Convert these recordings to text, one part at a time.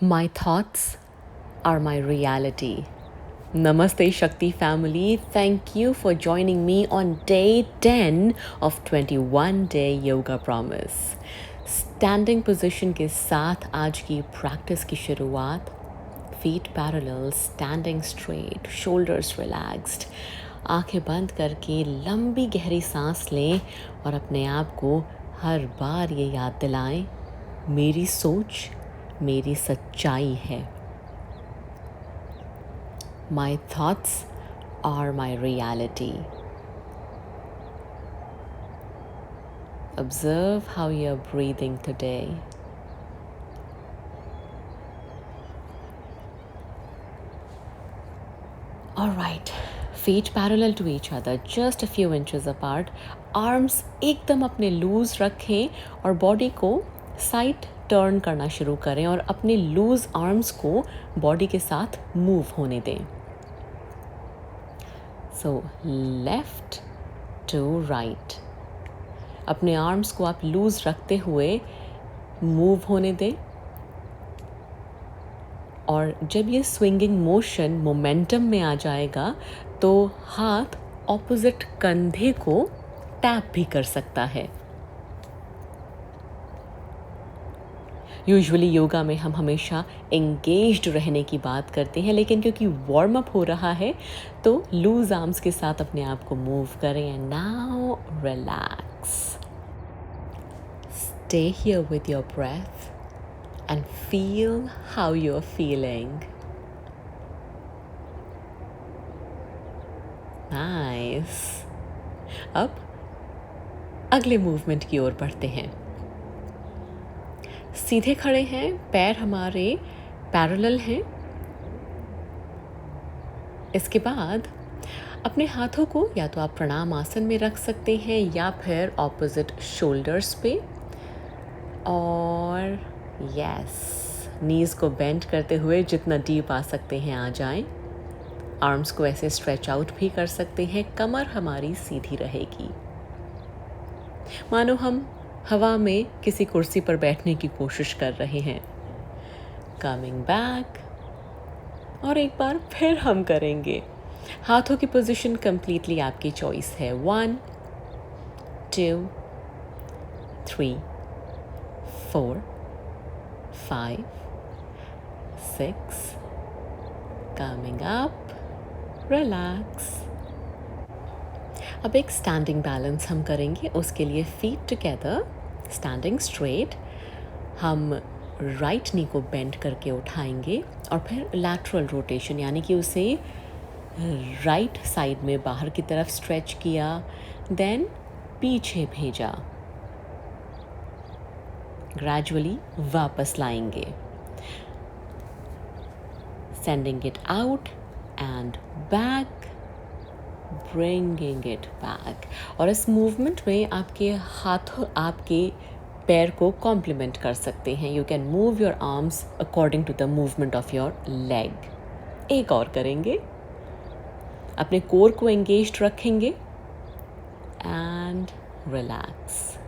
My thoughts are my reality. Namaste Shakti family. Thank you for joining me on day 10 of 21 day yoga promise. Standing position के साथ आज की practice की शुरुआत. Feet parallel, standing straight, shoulders relaxed. आंखें बंद करके लंबी गहरी सांस लें और अपने आप को हर बार ये याद दिलाएं, मेरी सोच मेरी सच्चाई है. My thoughts are my reality. Observe how you're breathing today. Alright, feet parallel to each other, just a few inches apart. Arms एकदम अपने लूज रखें और बॉडी को साइड टर्न करना शुरू करें और अपने लूज आर्म्स को बॉडी के साथ मूव होने दें. So left to right. अपने आर्म्स को आप लूज रखते हुए मूव होने दें और जब ये स्विंगिंग मोशन मोमेंटम में आ जाएगा तो हाथ ऑपोजिट कंधे को टैप भी कर सकता है. यूजुअली योगा में हम हमेशा एंगेज्ड रहने की बात करते हैं, लेकिन क्योंकि वार्म अप हो रहा है तो लूज आर्म्स के साथ अपने आप को मूव करें. And now relax. Stay here with your breath and feel how you are feeling. Nice. अब अगले मूवमेंट की ओर बढ़ते हैं. सीधे खड़े हैं, पैर हमारे पैरेलल हैं. इसके बाद अपने हाथों को या तो आप प्रणाम आसन में रख सकते हैं या फिर ऑपोजिट शोल्डर्स पे. और यस, नीज को बेंड करते हुए जितना डीप आ सकते हैं आ जाएं. आर्म्स को ऐसे स्ट्रेच आउट भी कर सकते हैं. कमर हमारी सीधी रहेगी. मानो हम हवा में किसी कुर्सी पर बैठने की कोशिश कर रहे हैं. Coming back. और एक बार फिर हम करेंगे. हाथों की पोजीशन कंप्लीटली आपकी चॉइस है. 1 2 3 4 5 6. Coming up. रिलैक्स. अब एक स्टैंडिंग बैलेंस हम करेंगे. उसके लिए फीट टुगेदर, स्टैंडिंग स्ट्रेट. हम राइट नी को बेंड करके उठाएंगे और फिर लैटरल रोटेशन, यानी कि उसे राइट साइड में बाहर की तरफ स्ट्रेच किया, देन पीछे भेजा. ग्रेजुअली वापस लाएंगे. Sending it out and back, bringing it back. और इस मूवमेंट में आपके हाथ आपके पैर को कॉम्प्लीमेंट कर सकते हैं. You can move your arms according to the movement of your leg. एक और करेंगे. अपने कोर को एंगेज्ड रखेंगे एंड रिलैक्स.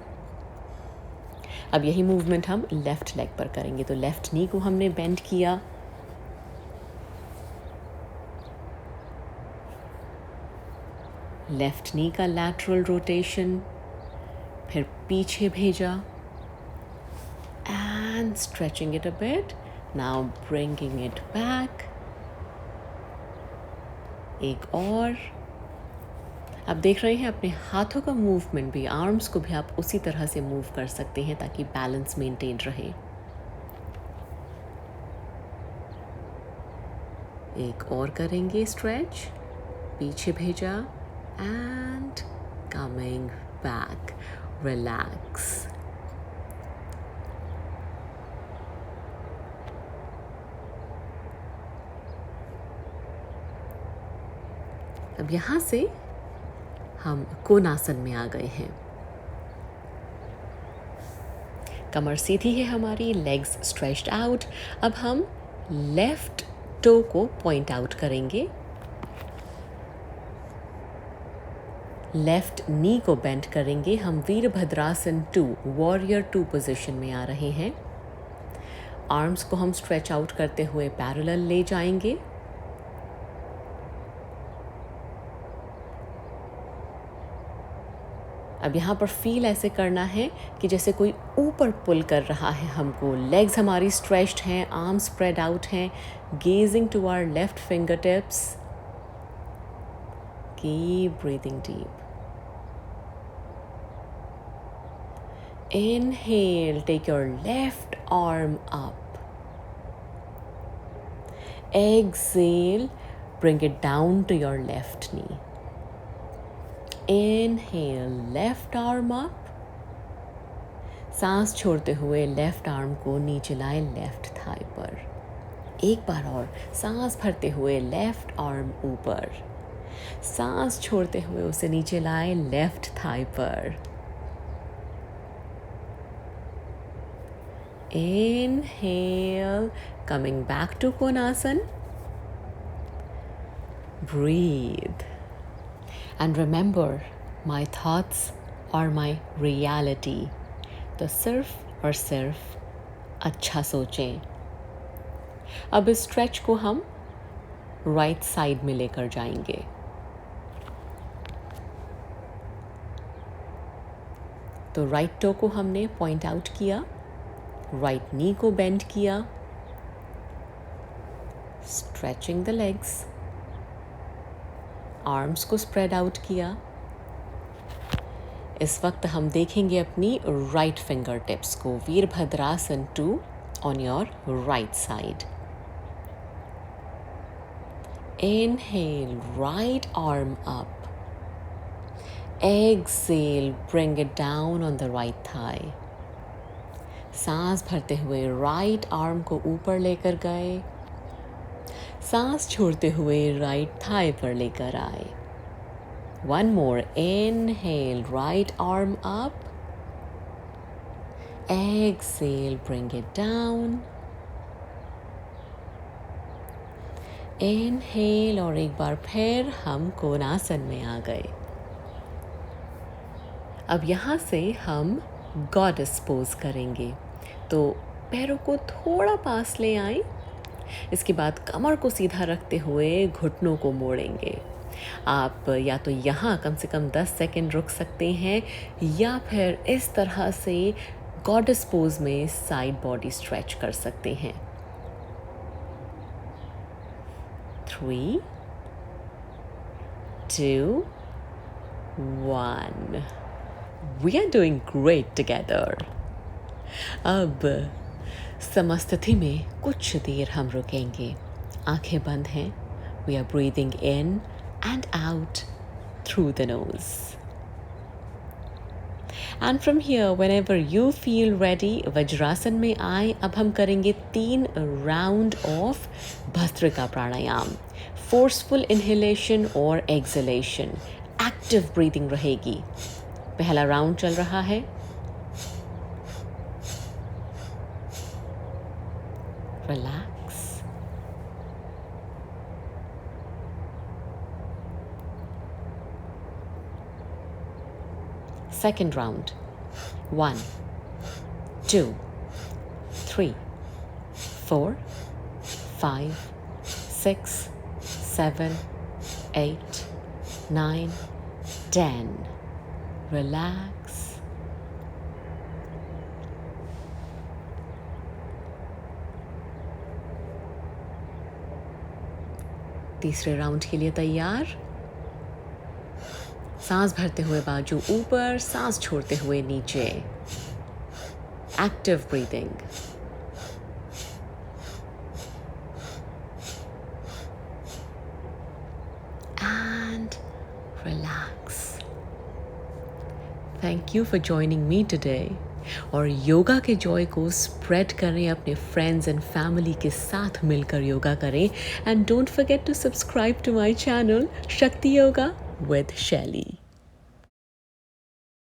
अब यही मूवमेंट हम लेफ्ट लेग पर करेंगे. तो लेफ्ट नी को हमने बेंड किया, लेफ्ट नी का लैटरल रोटेशन, फिर पीछे भेजा and stretching it a bit. Now bringing it back. एक और. आप देख रहे हैं अपने हाथों का मूवमेंट भी, आर्म्स को भी आप उसी तरह से मूव कर सकते हैं ताकि बैलेंस मेंटेन रहे. एक और करेंगे स्ट्रेच. पीछे भेजा and coming back. Relax. अब यहाँ से हम कोणासन में आ गए हैं. कमर सीधी है हमारी, लेग्स स्ट्रेच्ड आउट. अब हम लेफ्ट टो को पॉइंट आउट करेंगे. लेफ्ट नी को बेंड करेंगे. हम वीरभद्रासन 2, वॉरियर 2 पोजीशन में आ रहे हैं. आर्म्स को हम स्ट्रेच आउट करते हुए पैरेलल ले जाएंगे। अब यहाँ पर फील ऐसे करना है कि जैसे कोई ऊपर पुल कर रहा है हमको। लेग्स हमारी स्ट्रेच्ड हैं, आर्म्स स्प्रेड आउट हैं, gazing to our left finger tips. Keep breathing deep. Inhale, take your left arm up. Exhale, bring it down to your left knee. Inhale, left arm up. सांस छोड़ते हुए left arm को नीचे लाए left thigh पर। एक बार और सांस भरते हुए लेफ्ट आर्म ऊपर, सांस छोड़ते हुए उसे नीचे लाए लेफ्ट थाई पर। Inhale, coming back to Konasana. Breathe. And remember, my thoughts are my reality. तो सिर्फ और सिर्फ अच्छा सोचें। अब इस स्ट्रेच को हम राइट साइड में लेकर जाएंगे। तो राइट टो को हमने पॉइंट आउट किया, राइट नी को बेंड किया, स्ट्रेचिंग द लेग्स, आर्म्स को स्प्रेड आउट किया। इस वक्त हम देखेंगे अपनी राइट फिंगर टिप्स को। Virabhadrasana 2 on your right side. Inhale, right arm up. Exhale, bring it down on the right thigh. सांस भरते हुए राइट आर्म को ऊपर लेकर गए, सांस छोड़ते हुए राइट थाई पर लेकर आए। One more, inhale, right arm up. Exhale, bring it down. Inhale, और एक बार फिर हम कोणासन में आ गए। अब यहाँ से हम गॉडेस पोज करेंगे। तो पैरों को थोड़ा पास ले आए। इसके बाद कमर को सीधा रखते हुए घुटनों को मोड़ेंगे। आप या तो यहाँ कम से कम 10 सेकंड रुक सकते हैं, या फिर इस तरह से गॉडेस पोज में साइड बॉडी स्ट्रेच कर सकते हैं। 3, 2, 1. We are doing great together. अब समस्थिति में कुछ देर हम रुकेंगे। आंखें बंद हैं। We are breathing in and out through the nose. And from here, whenever you feel ready, vajrasana में आए। अब हम करेंगे 3 round of bhastrika pranayama. Forceful inhalation और एक्सहेलेशन, एक्टिव ब्रीदिंग रहेगी। पहला राउंड चल रहा है। रिलैक्स। Second round. 1, 2, 3, 4, 5, 6, 7, 8, 9, 10. Relax. तीसरे राउंड के लिए तैयार। सांस भरते हुए बाजू ऊपर, सांस छोड़ते हुए नीचे। Active breathing. And relax. Thank you for joining me today. और योगा के जॉय को स्प्रेड करें, अपने फ्रेंड्स एंड फैमिली के साथ मिलकर योगा करें। And don't forget to subscribe to my channel Shakti yoga with शैली।